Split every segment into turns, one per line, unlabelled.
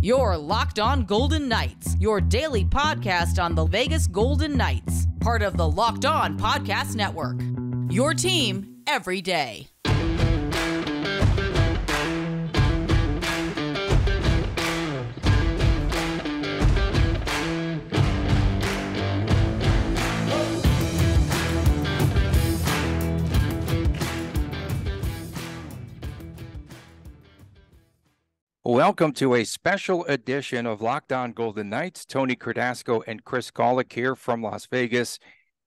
Your Locked On Golden Knights, your daily podcast on the Vegas Golden Knights, part of the Locked On Podcast Network. Your team every day.
Welcome to a special edition of Locked On Golden Knights. Tony Cardasco and Chris Golick here from Las Vegas.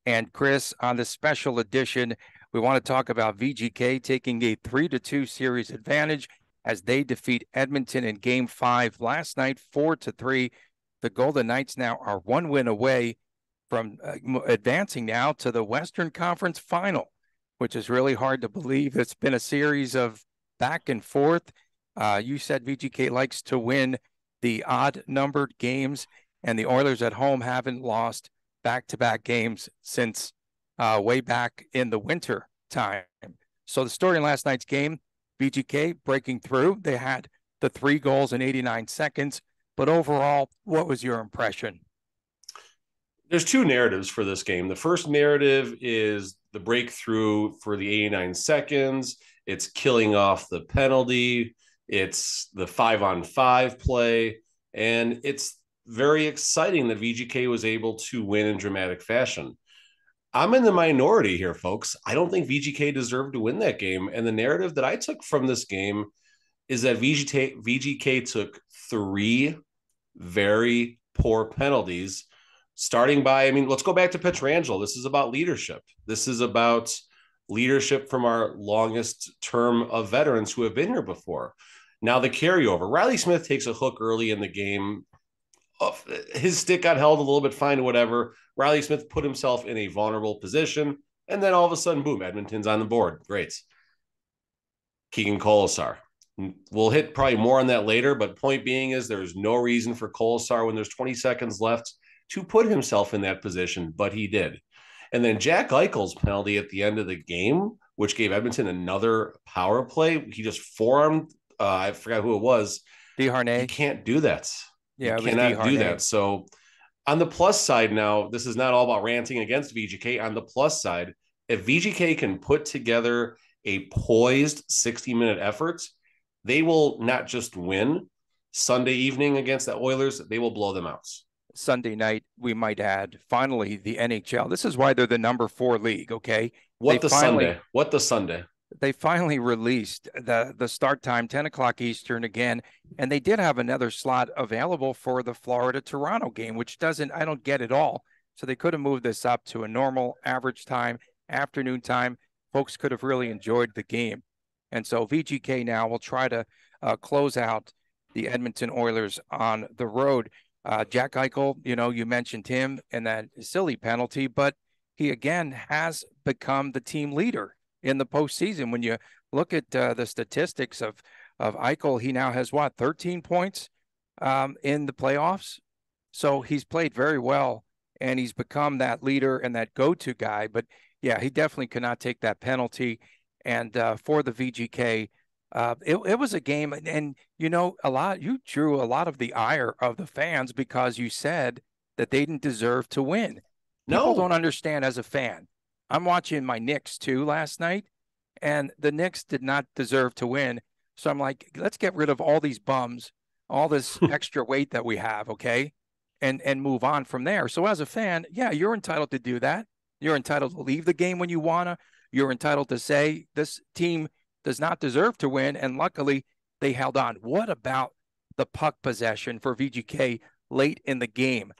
And Chris, on this special edition, we want to talk about VGK taking a 3-2 series advantage as they defeat Edmonton in Game 5 last night, 4-3. The Golden Knights now are one win away from advancing now to the Western Conference Final, which is really hard to believe. It's been a series of back and forth. You said VGK likes to win the odd-numbered games, and the Oilers at home haven't lost back-to-back games since way back in the winter time. So the story in last night's game, VGK breaking through. They had the 3 goals in 89 seconds. But overall, what was your impression?
There's 2 narratives for this game. The first narrative is the breakthrough for the 89 seconds. It's killing off the penalty. It's the 5-on-5 play, and it's very exciting that VGK was able to win in dramatic fashion. I'm in the minority here, folks. I don't think VGK deserved to win that game, and the narrative that I took from this game is that VGK took 3 very poor penalties, starting by, let's go back to Pietrangelo. This is about leadership. This is about leadership from our longest term of veterans who have been here before. Now the carryover. Riley Smith takes a hook early in the game. His stick got held a little bit fine, whatever. Riley Smith put himself in a vulnerable position, and then all of a sudden, boom, Edmonton's on the board. Great. Keegan Kolesar. We'll hit probably more on that later, but point being is there's no reason for Kolesar when there's 20 seconds left to put himself in that position, but he did. And then Jack Eichel's penalty at the end of the game, which gave Edmonton another power play. He just forearmed, I forgot who it was.
Desharnais.
You can't do that.
Yeah,
you cannot do that. So on the plus side now, this is not all about ranting against VGK. On the plus side, if VGK can put together a poised 60-minute effort, they will not just win Sunday evening against the Oilers, they will blow them out.
Sunday night, we might add, finally, the NHL. This is why they're the number 4 league, okay?
What the Sunday?
They finally released the start time, 10 o'clock Eastern again, and they did have another slot available for the Florida-Toronto game, which I don't get it all. So they could have moved this up to a normal average time, afternoon time. Folks could have really enjoyed the game. And so VGK now will try to close out the Edmonton Oilers on the road. Jack Eichel, you mentioned him and that silly penalty, but he again has become the team leader in the postseason. When you look at the statistics of Eichel, he now has 13 points in the playoffs. So he's played very well, and he's become that leader and that go-to guy. But yeah, he definitely cannot take that penalty. And for the VGK, it was a game, and you drew a lot of the ire of the fans because you said that they didn't deserve to win. People don't understand as a fan. I'm watching my Knicks too last night, and the Knicks did not deserve to win. So I'm like, let's get rid of all these bums, all this extra weight that we have, okay, and move on from there. So as a fan, yeah, you're entitled to do that. You're entitled to leave the game when you wanna. You're entitled to say this team does not deserve to win, and luckily they held on. What about the puck possession for VGK late in the game?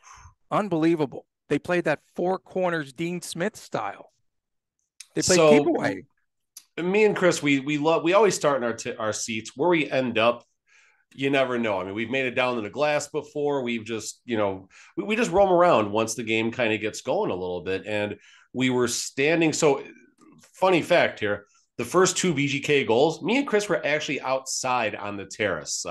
Unbelievable. They played that 4 corners Dean Smith style. They played keep away.
Me and Chris, we always start in our seats. Where we end up, you never know. We've made it down to the glass before. We've just, we just roam around once the game kind of gets going a little bit. And we were standing. So funny fact here, the first 2 VGK goals, me and Chris were actually outside on the terrace.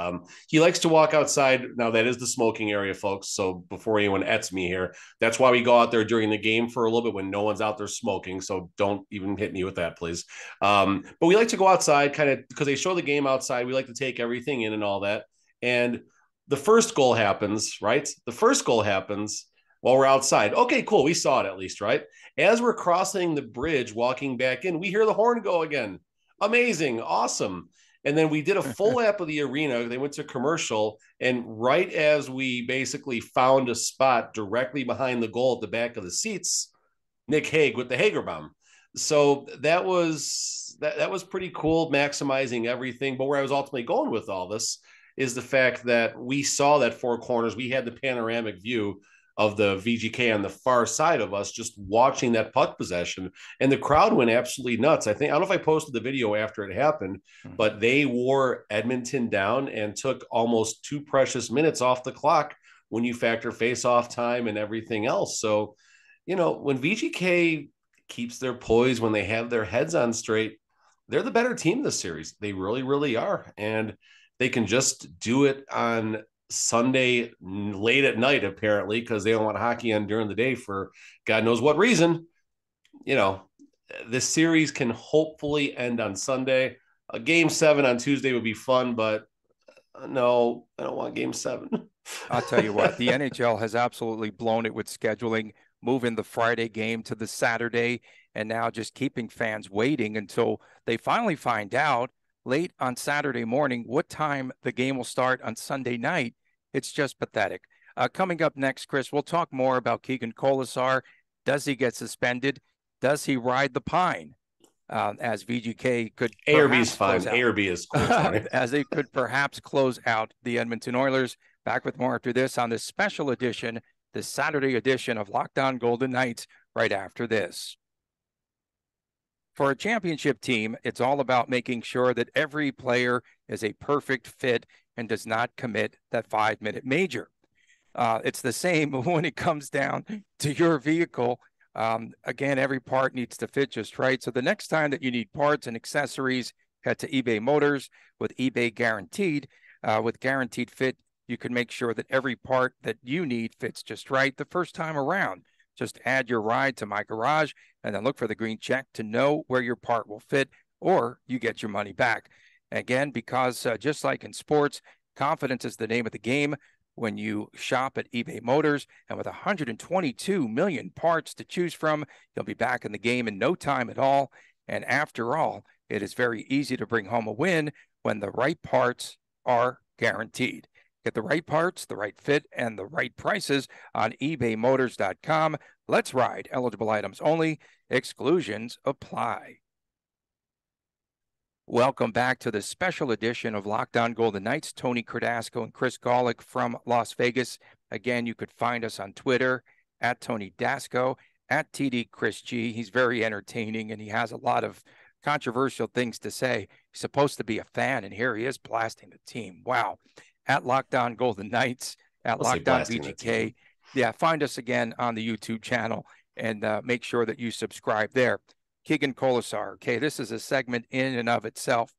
He likes to walk outside. Now, that is the smoking area, folks. So before anyone ets me here, that's why we go out there during the game for a little bit when no one's out there smoking. So don't even hit me with that, please. But we like to go outside kind of because they show the game outside. We like to take everything in and all that. And the first goal happens, right? The first goal happens while we're outside. Okay, cool. We saw it at least, right? As we're crossing the bridge, walking back in, we hear the horn go again. Amazing. Awesome. And then we did a full lap of the arena. They went to commercial. And right as we basically found a spot directly behind the goal at the back of the seats, Nick Hague with the Hager bomb. So that was pretty cool, maximizing everything. But where I was ultimately going with all this is the fact that we saw that four corners. We had the panoramic view of the VGK on the far side of us, just watching that puck possession, and the crowd went absolutely nuts. I don't know if I posted the video after it happened, but they wore Edmonton down and took almost 2 precious minutes off the clock when you factor face-off time and everything else. So, when VGK keeps their poise, when they have their heads on straight, they're the better team this series. They really, really are. And they can just do it on Sunday late at night, apparently, because they don't want hockey on during the day for God knows what reason. This series can hopefully end on Sunday. A game 7 on Tuesday would be fun, but no, I don't want game 7.
I'll tell you what, the NHL has absolutely blown it with scheduling, moving the Friday game to the Saturday, and now just keeping fans waiting until they finally find out late on Saturday morning what time the game will start on Sunday night. It's just pathetic. Coming up next, Chris, we'll talk more about Keegan Kolesar. Does he get suspended? Does he ride the pine? As VGK could
A or B is fine. A or B is cool.
As they could perhaps close out the Edmonton Oilers. Back with more after this on this special edition, this Saturday edition of Locked On Golden Knights, right after this. For a championship team, it's all about making sure that every player is a perfect fit and does not commit that 5-minute major. It's the same when it comes down to your vehicle. Again, every part needs to fit just right. So the next time that you need parts and accessories, head to eBay Motors with eBay Guaranteed. With Guaranteed Fit, you can make sure that every part that you need fits just right the first time around. Just add your ride to My Garage and then look for the green check to know where your part will fit, or you get your money back. Again, because just like in sports, confidence is the name of the game when you shop at eBay Motors. And with 122 million parts to choose from, you'll be back in the game in no time at all. And after all, it is very easy to bring home a win when the right parts are guaranteed. Get the right parts, the right fit, and the right prices on ebaymotors.com. Let's ride. Eligible items only. Exclusions apply. Welcome back to the special edition of Locked On Golden Knights. Tony Cardasco and Chris Golick from Las Vegas. Again, you could find us on Twitter at Tony Dasco, at TD Chris G. He's very entertaining, and he has a lot of controversial things to say. He's supposed to be a fan, and here he is blasting the team. Wow. At Locked On Golden Knights, at Locked On VGK. Yeah, find us again on the YouTube channel and make sure that you subscribe there. Keegan Kolesar. Okay, this is a segment in and of itself.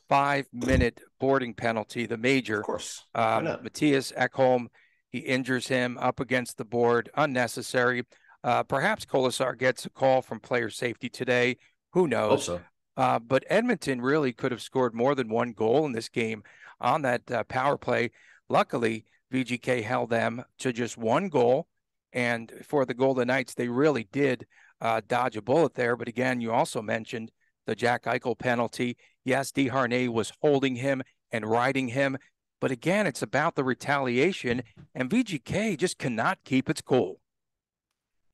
5-minute boarding penalty, the major.
Of course.
Matthias Ekholm, he injures him up against the board, unnecessary. Perhaps Kolesar gets a call from player safety today. Who knows?
Hope so.
But Edmonton really could have scored more than one goal in this game on that power play. Luckily, VGK held them to just one goal. And for the Golden Knights, they really did dodge a bullet there. But again, you also mentioned the Jack Eichel penalty. Yes, Desharnais was holding him and riding him. But again, it's about the retaliation, and VGK just cannot keep its cool.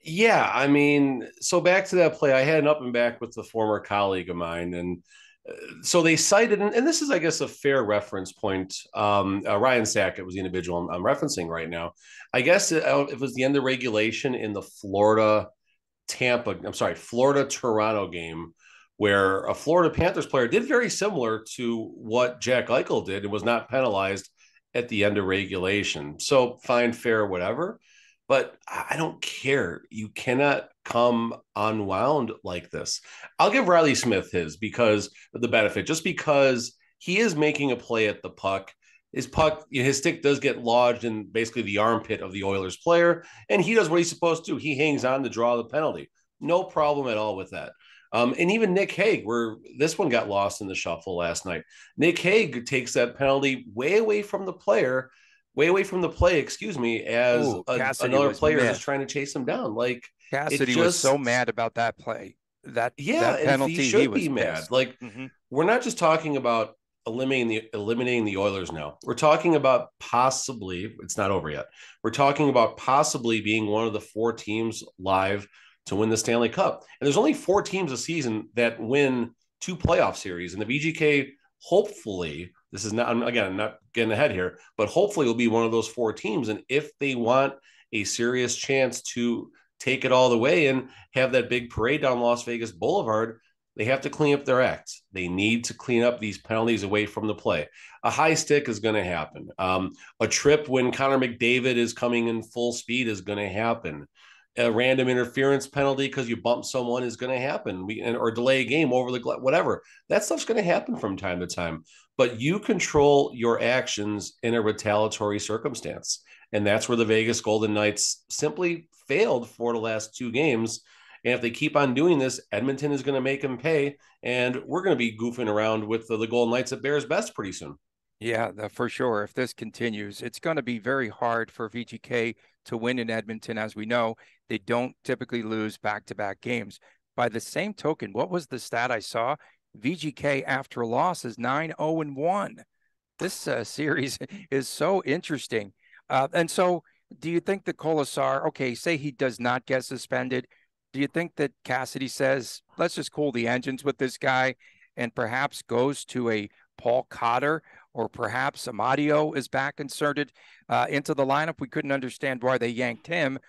Yeah, I mean, so back to that play, I had an up and back with a former colleague of mine, and so they cited, and this is, I guess, a fair reference point. Ryan Sackett was the individual I'm referencing right now. I guess it was the end of regulation in the Florida Toronto game, where a Florida Panthers player did very similar to what Jack Eichel did and was not penalized at the end of regulation. So fine, fair, whatever. But I don't care. You cannot come unwound like this. I'll give Riley Smith the benefit, just because he is making a play at the puck. His stick does get lodged in basically the armpit of the Oilers player, and he does what he's supposed to. He hangs on to draw the penalty. No problem at all with that. And even Nick Hague, where this one got lost in the shuffle last night, Nick Hague takes that penalty way away from the player, way away from the play, excuse me, as
Cassidy
another
was
player is just
mad.
trying to chase him down. Like, it
Cassidy was so
just,
mad about that play.
yeah,
That
and he
penalty, he
should
was
be mad.
pissed.
Like,
Hmm.
we're not just talking about eliminating the Oilers now. We're talking about possibly, it's not over yet. We're talking about possibly being one of the 4 teams live to win the Stanley Cup. And there's only 4 teams a season that win 2 playoff series. And the VGK, hopefully, this is not, again, I'm not getting ahead here, but hopefully will be one of those 4 teams. And if they want a serious chance to take it all the way and have that big parade down Las Vegas Boulevard, they have to clean up their act. They need to clean up these penalties away from the play. A high stick is going to happen. A trip when Connor McDavid is coming in full speed is going to happen. A random interference penalty because you bump someone is going to happen. Or delay a game over the whatever. That stuff's going to happen from time to time. But you control your actions in a retaliatory circumstance. And that's where the Vegas Golden Knights simply failed for the last 2 games. And if they keep on doing this, Edmonton is going to make them pay. And we're going to be goofing around with the Golden Knights at Bears best pretty soon.
Yeah, for sure. If this continues, it's going to be very hard for VGK to win in Edmonton. As we know, they don't typically lose back-to-back games. By the same token, what was the stat I saw? VGK after a loss is 9-0-1. This series is so interesting. And so do you think that Colasar, okay, say he does not get suspended, do you think that Cassidy says, let's just cool the engines with this guy and perhaps goes to a Paul Cotter, or perhaps Amadio is back inserted into the lineup? We couldn't understand why they yanked him.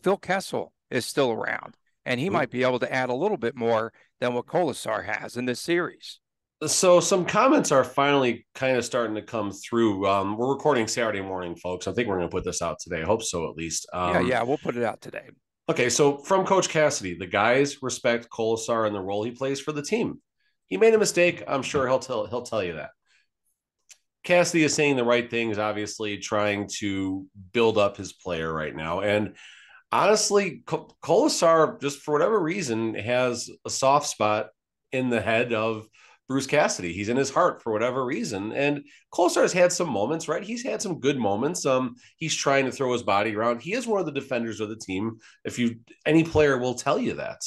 Phil Kessel is still around, and he might be able to add a little bit more than what Colasar has in this series.
So some comments are finally kind of starting to come through. We're recording Saturday morning, folks. I think we're going to put this out today. I hope so, at least.
Yeah, we'll put it out today.
Okay, so from Coach Cassidy, the guys respect Colasar and the role he plays for the team. He made a mistake. I'm sure he'll tell you that. Cassidy is saying the right things, obviously trying to build up his player right now. And honestly, Colasar, just for whatever reason, has a soft spot in the head of Bruce Cassidy. He's in his heart for whatever reason. And Colasar has had some moments, right? He's had some good moments. He's trying to throw his body around. He is one of the defenders of the team. Any player will tell you that.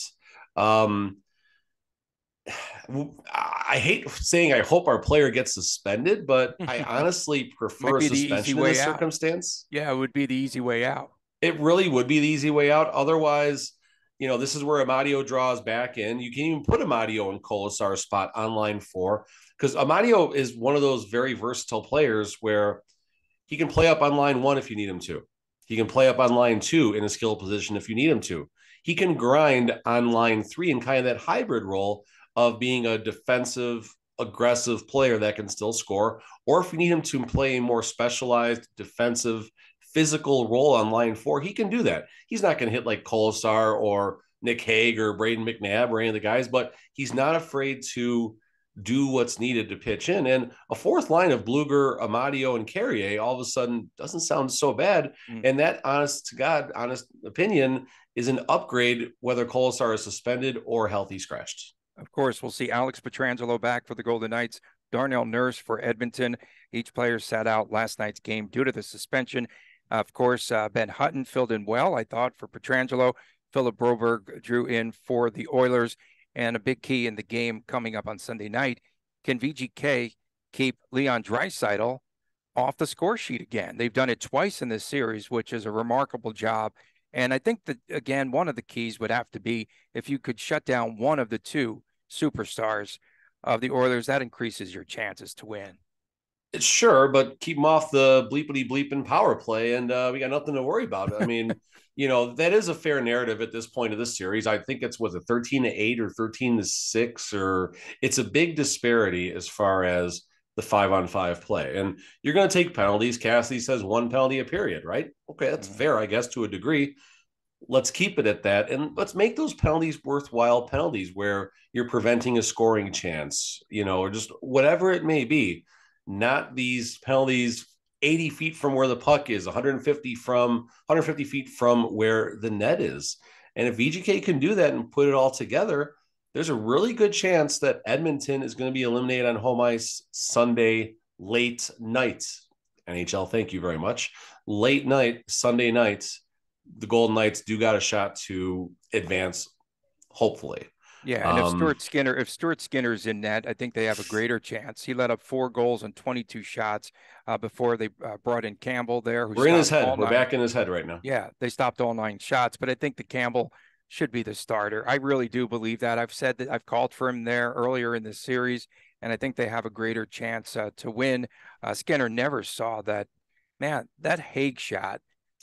I hate saying I hope our player gets suspended, but I honestly prefer suspension in this circumstance.
Yeah, it would be the easy way out.
It really would be the easy way out. Otherwise, this is where Amadio draws back in. You can even put Amadio in Colasar's spot on line 4, because Amadio is one of those very versatile players where he can play up on line 1 if you need him to. He can play up on line 2 in a skill position if you need him to. He can grind on line 3 in kind of that hybrid role of being a defensive, aggressive player that can still score. Or if you need him to play a more specialized defensive, physical role on line 4, he can do that. He's not going to hit like Colasar or Nick Hague or Braden McNabb or any of the guys, but he's not afraid to do what's needed to pitch in. And a fourth line of Bluger, Amadio, and Carrier all of a sudden doesn't sound so bad. And that, honest to God, honest opinion, is an upgrade whether Colasar is suspended or healthy scratched.
Of course, we'll see Alex Pietrangelo back for the Golden Knights, Darnell Nurse for Edmonton. Each player sat out last night's game due to the suspension. Of course, Ben Hutton filled in well, I thought, for Pietrangelo. Philip Broberg drew in for the Oilers. And a big key in the game coming up on Sunday night, can VGK keep Leon Draisaitl off the score sheet again? They've done it twice in this series, which is a remarkable job. And I think that, again, one of the keys would have to be if you could shut down one of the 2 superstars of the Oilers, that increases your chances to win.
It's sure, but keep them off the bleepity bleeping power play, and we got nothing to worry about. I mean, that is a fair narrative at this point of the series. I think it's, was it 13-8 or 13-6, or it's a big disparity as far as the 5-on-5 play. And you're going to take penalties. Cassidy says 1 penalty a period, right? Okay, that's fair, I guess, to a degree. Let's keep it at that. And let's make those penalties worthwhile penalties where you're preventing a scoring chance, or just whatever it may be. Not these penalties 80 feet from where the puck is, 150 feet from where the net is. And if VGK can do that and put it all together, there's a really good chance that Edmonton is going to be eliminated on home ice Sunday late night. NHL, thank you very much. Late night, Sunday nights, the Golden Knights do got a shot to advance, hopefully.
Yeah, and if Stuart Skinner's in net, I think they have a greater chance. He let up 4 goals and 22 shots before they brought in Campbell there.
We're in his head. We're back in his head right now.
Yeah, they stopped all 9 shots, but I think the Campbell should be the starter. I really do believe that. I've said that I've called for him there earlier in the series, and I think they have a greater chance to win. Skinner never saw that. Man, that Hague shot.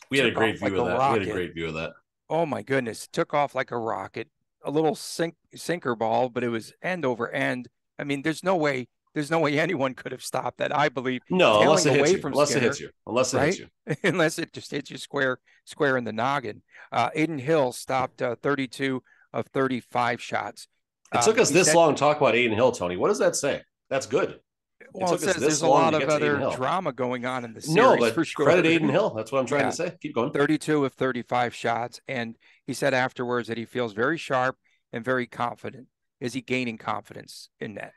We had a great view of that. We had a great view of that.
Oh, my goodness. It took off like a rocket. A little sinker ball, but it was end over end. I mean, there's no way anyone could have stopped that. I believe.
No, unless it hits you. Unless
it just hits you square in the noggin. Aiden Hill stopped 32 of 35 shots.
It took us this long to talk about Aiden Hill, Tony. What does that say? That's good.
Well, it says there's a lot of other drama going on in the series.
No, but
for sure.
Credit Aiden Hill. That's what I'm trying to say. Keep going.
32 of 35 shots. And he said afterwards that he feels very sharp and very confident. Is he gaining confidence in that?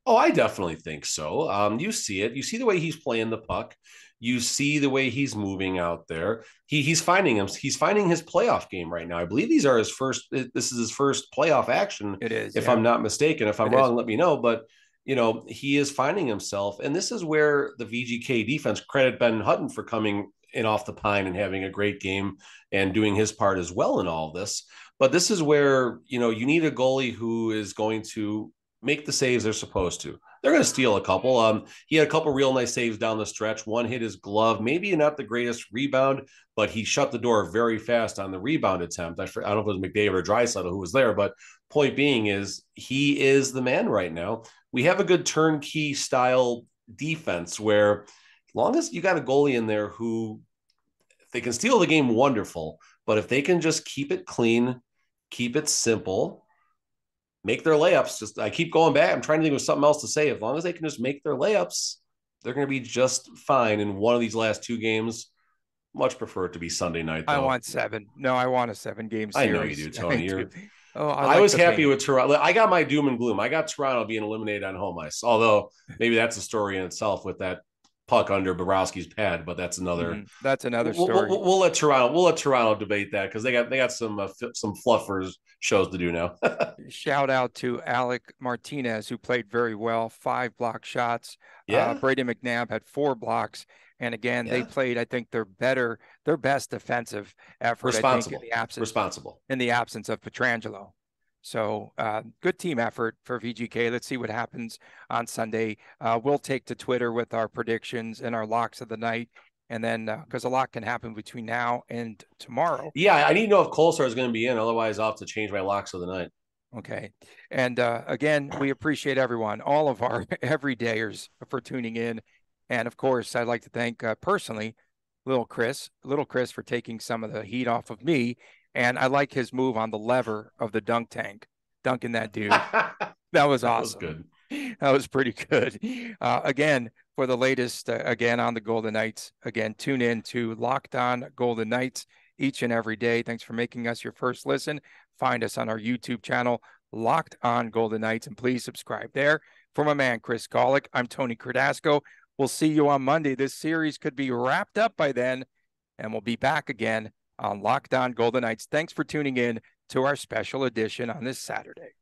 Oh, I definitely think so. You see it. You see the way he's playing the puck. You see the way he's moving out there. He's finding him. He's finding his playoff game right now. I believe these are his first. This is his first playoff action.
It is,
if I'm not mistaken. If I'm wrong, let me know. But he is finding himself, and this is where the VGK defense, credit Ben Hutton for coming in off the pine and having a great game and doing his part as well in all this. But this is where you need a goalie who is going to make the saves they're supposed to. They're going to steal a couple. He had a couple real nice saves down the stretch. One hit his glove, maybe not the greatest rebound, but he shut the door very fast on the rebound attempt. I don't know if it was McDavid or Draisaitl who was there, but point being is he is the man right now. We have a good turnkey style defense where as long as you got a goalie in there who, if they can steal the game, wonderful. But if they can just keep it clean, keep it simple, make their layups. I keep going back. I'm trying to think of something else to say. As long as they can just make their layups, they're going to be just fine in one of these last 2 games. Much prefer it to be Sunday night, though.
I want 7. No, I want a 7-game series.
I know you do, Tony.
I
was happy with Toronto. I got my doom and gloom. I got Toronto being eliminated on home ice, although maybe that's a story in itself with that puck under Bobrovsky's pad, but that's another
story.
We'll let Toronto debate that because they got some fluffers shows to do now.
Shout out to Alec Martinez, who played very well, 5 block shots.
Yeah.
Brady McNabb had 4 blocks. And again, they played, I think, their best defensive effort.
Responsible.
I think, in the absence of Pietrangelo. So good team effort for VGK. Let's see what happens on Sunday. We'll take to Twitter with our predictions and our locks of the night. And then because a lot can happen between now and tomorrow.
Yeah, I need to know if Kolesar is going to be in. Otherwise, I'll have to change my locks of the night.
Okay. And again, we appreciate everyone, all of our everydayers for tuning in. And of course, I'd like to thank personally Little Chris for taking some of the heat off of me. And I like his move on the lever of the dunk tank, dunking that dude. That was awesome.
That was good.
That was pretty good. Again, for the latest, again, on the Golden Knights, again, tune in to Locked On Golden Knights each and every day. Thanks for making us your first listen. Find us on our YouTube channel, Locked On Golden Knights, and please subscribe there. For my man, Chris Golick, I'm Tony Cardasco. We'll see you on Monday. This series could be wrapped up by then, and we'll be back again on Locked On Golden Knights. Thanks for tuning in to our special edition on this Saturday.